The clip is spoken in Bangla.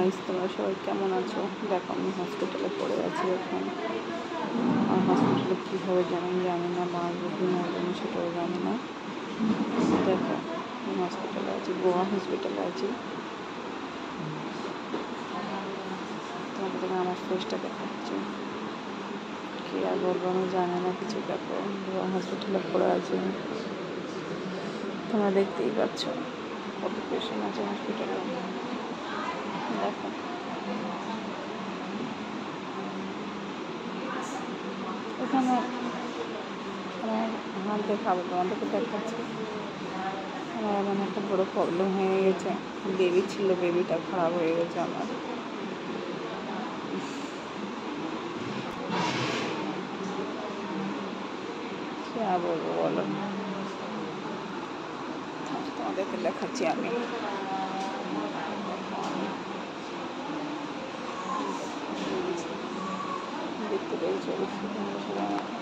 গাইস, তোমরা সবাই কেমন আছো? দেখো আমি হসপিটালে পড়ে আছি এখন। আর হসপিটালে কী হবে জানি না, বাঁচবো কি মরবো না সেটাও জানি না। দেখো আমি হসপিটালে আছি, গোয়া হসপিটালে আছি। তোমাদের আমার ফেসটা দেখাচ্ছি, কী আর বলবো আমি জানি না কিছু। দেখো গোয়া হসপিটালে পড়ে আছি, তোমরা দেখতেই পাচ্ছ কত পেশেন্ট আছে হসপিটালে। দেখো এখানে আমার হাত দেখাবো, তোমাদেরকে দেখাচ্ছি। আমার এমন একটা বড়ো প্রবলেম হয়ে গেছে, বেবি ছিল, বেবিটা খারাপ হয়ে গেছে আমার। কী আর বলবো বলো, তোমাদেরকে দেখাচ্ছি আমি। দেখতে পেয়েছি অবশ্যই তোমরা সবাই।